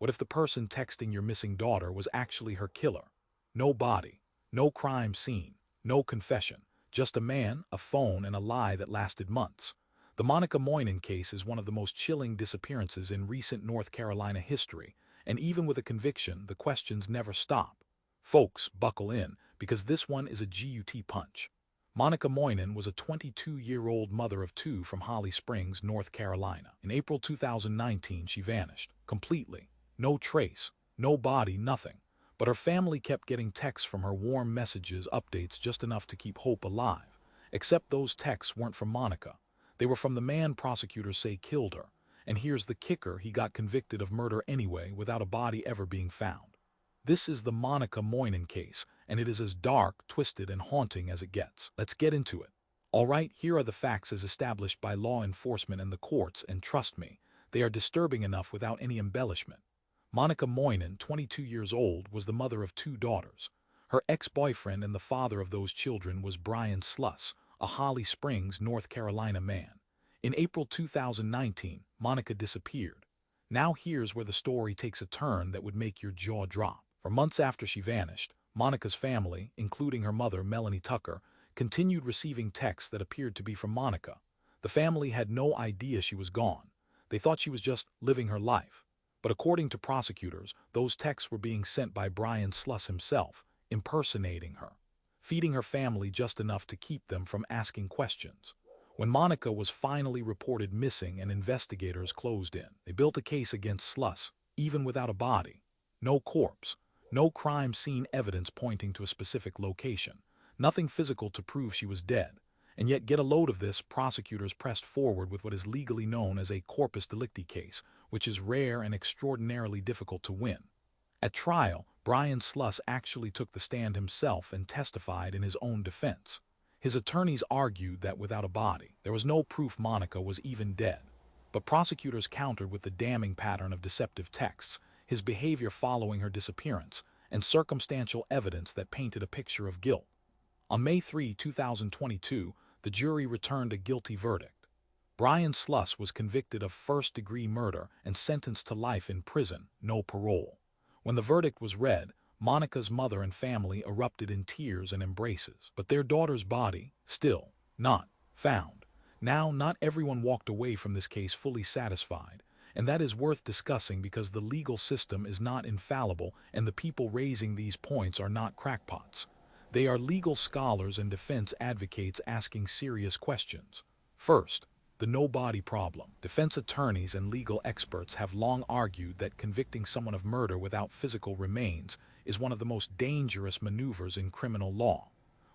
What if the person texting your missing daughter was actually her killer? No body, no crime scene, no confession, just a man, a phone, and a lie that lasted months. The Monica Moynan case is one of the most chilling disappearances in recent North Carolina history, and even with a conviction, the questions never stop. Folks, buckle in, because this one is a gut punch. Monica Moynan was a 22-year-old mother of two from Holly Springs, North Carolina. In April 2019, she vanished, completely. No trace, no body, nothing. But her family kept getting texts from her, warm messages, updates, just enough to keep hope alive. Except those texts weren't from Monica. They were from the man prosecutors say killed her. And here's the kicker, he got convicted of murder anyway, without a body ever being found. This is the Monica Moynan case, and it is as dark, twisted, and haunting as it gets. Let's get into it. All right, here are the facts as established by law enforcement and the courts, and trust me, they are disturbing enough without any embellishment. Monica Moynan, 22 years old, was the mother of two daughters. Her ex-boyfriend and the father of those children was Brian Sluss, a Holly Springs, North Carolina man. In April 2019, Monica disappeared. Now here's where the story takes a turn that would make your jaw drop. For months after she vanished, Monica's family, including her mother, Melanie Tucker, continued receiving texts that appeared to be from Monica. The family had no idea she was gone. They thought she was just living her life. But according to prosecutors, those texts were being sent by Brian Sluss himself, impersonating her, feeding her family just enough to keep them from asking questions. When Monica was finally reported missing and investigators closed in, they built a case against Sluss, even without a body. No corpse. No crime scene evidence pointing to a specific location. Nothing physical to prove she was dead. And yet, get a load of this, prosecutors pressed forward with what is legally known as a corpus delicti case, which is rare and extraordinarily difficult to win. At trial, Brian Sluss actually took the stand himself and testified in his own defense. His attorneys argued that without a body, there was no proof Monica was even dead. But prosecutors countered with the damning pattern of deceptive texts, his behavior following her disappearance, and circumstantial evidence that painted a picture of guilt. On May 3, 2022, the jury returned a guilty verdict. Brian Sluss was convicted of first-degree murder and sentenced to life in prison, no parole. When the verdict was read, Monica's mother and family erupted in tears and embraces. But their daughter's body, still not found. Now, not everyone walked away from this case fully satisfied. And that is worth discussing because the legal system is not infallible and the people raising these points are not crackpots. They are legal scholars and defense advocates asking serious questions. First, the no-body problem. Defense attorneys and legal experts have long argued that convicting someone of murder without physical remains is one of the most dangerous maneuvers in criminal law.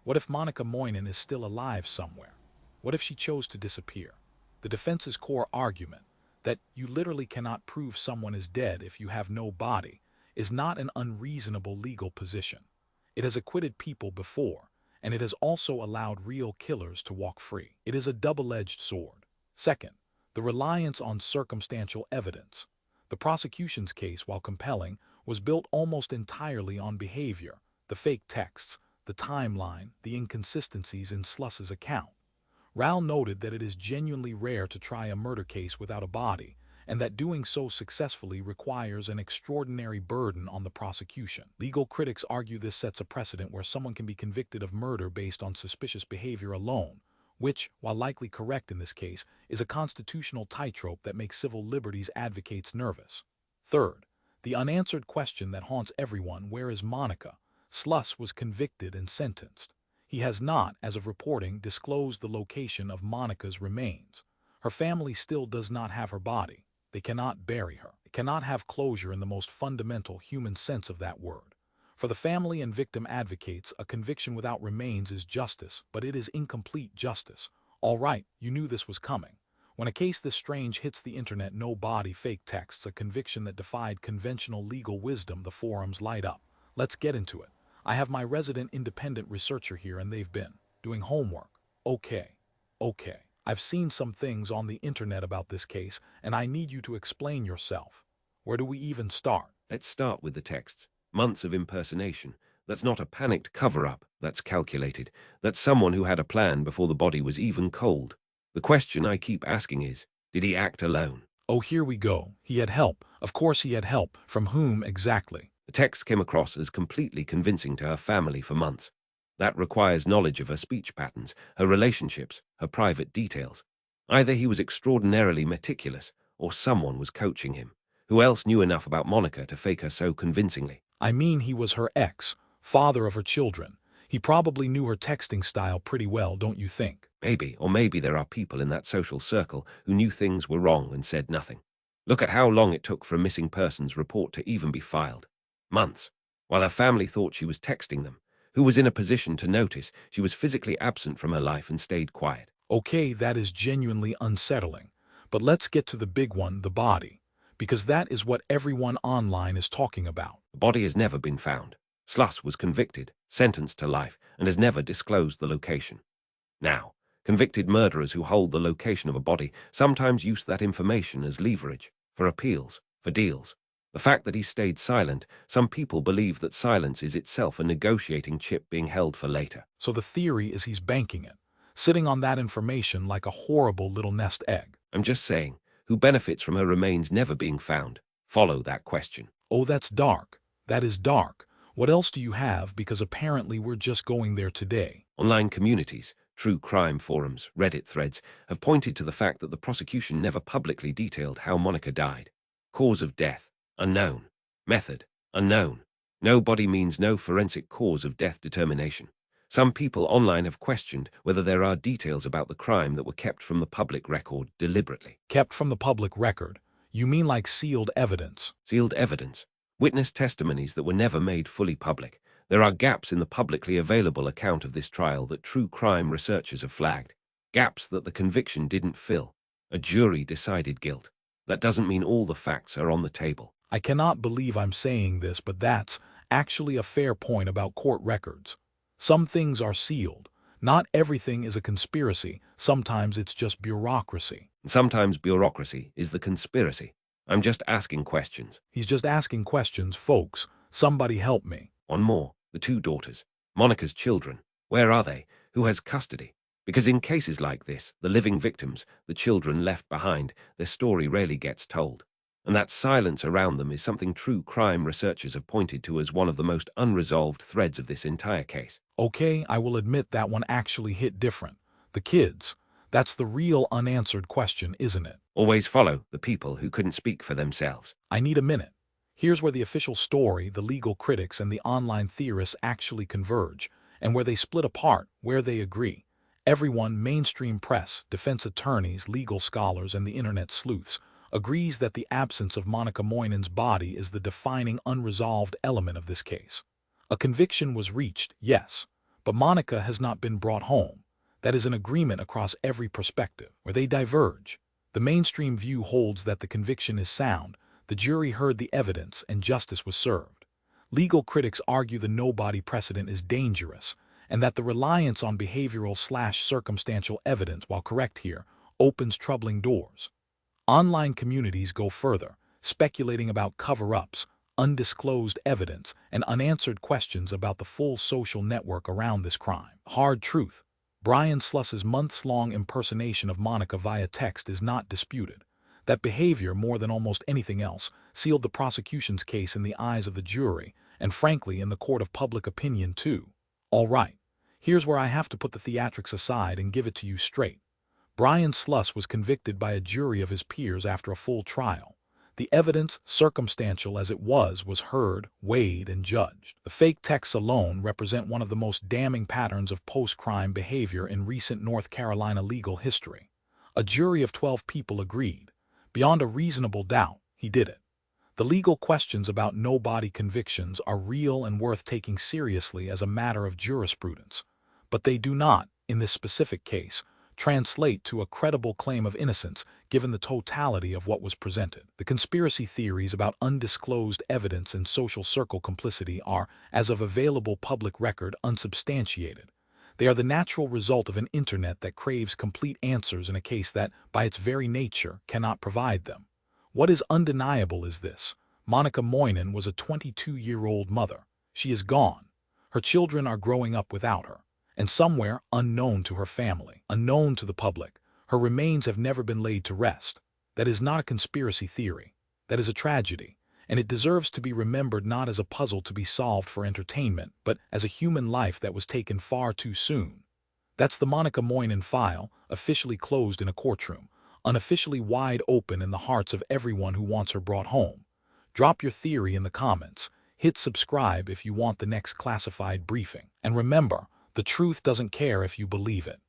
What if Monica Moynan is still alive somewhere? What if she chose to disappear? The defense's core argument, that you literally cannot prove someone is dead if you have no body, is not an unreasonable legal position. It has acquitted people before, and it has also allowed real killers to walk free. It is a double-edged sword. Second, the reliance on circumstantial evidence. The prosecution's case, while compelling, was built almost entirely on behavior, the fake texts, the timeline, the inconsistencies in Sluss's account. Rao noted that it is genuinely rare to try a murder case without a body, and that doing so successfully requires an extraordinary burden on the prosecution. Legal critics argue this sets a precedent where someone can be convicted of murder based on suspicious behavior alone, which, while likely correct in this case, is a constitutional tightrope that makes civil liberties advocates nervous. Third, the unanswered question that haunts everyone, where is Monica? Sluss was convicted and sentenced. He has not, as of reporting, disclosed the location of Monica's remains. Her family still does not have her body. They cannot bury her. They cannot have closure in the most fundamental human sense of that word. For the family and victim advocates, a conviction without remains is justice, but it is incomplete justice. All right, you knew this was coming. When a case this strange hits the internet, no body, fake texts, a conviction that defied conventional legal wisdom, the forums light up. Let's get into it. I have my resident independent researcher here and they've been doing homework. Okay. I've seen some things on the internet about this case and I need you to explain yourself. Where do we even start? Let's start with the texts. Months of impersonation. That's not a panicked cover-up. That's calculated. That's someone who had a plan before the body was even cold. The question I keep asking is, did he act alone? Oh, here we go. He had help. Of course he had help. From whom exactly? The text came across as completely convincing to her family for months. That requires knowledge of her speech patterns, her relationships, her private details. Either he was extraordinarily meticulous, or someone was coaching him. Who else knew enough about Monica to fake her so convincingly? I mean, he was her ex, father of her children. He probably knew her texting style pretty well, don't you think? Maybe, or maybe there are people in that social circle who knew things were wrong and said nothing. Look at how long it took for a missing persons report to even be filed. Months. While her family thought she was texting them. Who was in a position to notice she was physically absent from her life and stayed quiet? Okay, that is genuinely unsettling. But let's get to the big one, the body. Because that is what everyone online is talking about. The body has never been found. Sluss was convicted, sentenced to life, and has never disclosed the location. Now, convicted murderers who hold the location of a body sometimes use that information as leverage, for appeals, for deals. The fact that he stayed silent, some people believe that silence is itself a negotiating chip being held for later. So the theory is he's banking it, sitting on that information like a horrible little nest egg. I'm just saying, who benefits from her remains never being found? Follow that question. Oh, that's dark. That is dark. What else do you have? Because apparently we're just going there today. Online communities, true crime forums, Reddit threads have pointed to the fact that the prosecution never publicly detailed how Monica died. Cause of death, unknown. Method, unknown. No body means no forensic cause of death determination. Some people online have questioned whether there are details about the crime that were kept from the public record deliberately. Kept from the public record? You mean like sealed evidence? Sealed evidence. Witness testimonies that were never made fully public. There are gaps in the publicly available account of this trial that true crime researchers have flagged. Gaps that the conviction didn't fill. A jury decided guilt. That doesn't mean all the facts are on the table. I cannot believe I'm saying this, but that's actually a fair point about court records. Some things are sealed. Not everything is a conspiracy. Sometimes it's just bureaucracy. And sometimes bureaucracy is the conspiracy. I'm just asking questions. He's just asking questions, folks. Somebody help me. One more, the two daughters, Monica's children. Where are they? Who has custody? Because in cases like this, the living victims, the children left behind, their story rarely gets told. And that silence around them is something true crime researchers have pointed to as one of the most unresolved threads of this entire case. Okay, I will admit that one actually hit different. The kids. That's the real unanswered question, isn't it? Always follow the people who couldn't speak for themselves. I need a minute. Here's where the official story, the legal critics, and the online theorists actually converge, and where they split apart, where they agree. Everyone, mainstream press, defense attorneys, legal scholars, and the internet sleuths, agrees that the absence of Monica Moynan's body is the defining unresolved element of this case. A conviction was reached, yes, but Monica has not been brought home. That is an agreement across every perspective. Where they diverge, the mainstream view holds that the conviction is sound, the jury heard the evidence, and justice was served. Legal critics argue the no-body precedent is dangerous, and that the reliance on behavioral/circumstantial evidence, while correct here, opens troubling doors. Online communities go further, speculating about cover-ups, undisclosed evidence, and unanswered questions about the full social network around this crime. Hard truth. Brian Sluss's months-long impersonation of Monica via text is not disputed. That behavior, more than almost anything else, sealed the prosecution's case in the eyes of the jury, and frankly in the court of public opinion too. All right, here's where I have to put the theatrics aside and give it to you straight. Brian Sluss was convicted by a jury of his peers after a full trial. The evidence, circumstantial as it was heard, weighed, and judged. The fake texts alone represent one of the most damning patterns of post-crime behavior in recent North Carolina legal history. A jury of 12 people agreed. Beyond a reasonable doubt, he did it. The legal questions about no-body convictions are real and worth taking seriously as a matter of jurisprudence. But they do not, in this specific case, translate to a credible claim of innocence given the totality of what was presented. The conspiracy theories about undisclosed evidence and social circle complicity are, as of available public record, unsubstantiated. They are the natural result of an internet that craves complete answers in a case that, by its very nature, cannot provide them. What is undeniable is this: Monica Moynan was a 22-year-old mother. She is gone. Her children are growing up without her. And somewhere, unknown to her family, unknown to the public, her remains have never been laid to rest. That is not a conspiracy theory. That is a tragedy, and it deserves to be remembered not as a puzzle to be solved for entertainment, but as a human life that was taken far too soon. That's the Monica Moynan file, officially closed in a courtroom, unofficially wide open in the hearts of everyone who wants her brought home. Drop your theory in the comments. Hit subscribe if you want the next classified briefing. And remember, the truth doesn't care if you believe it.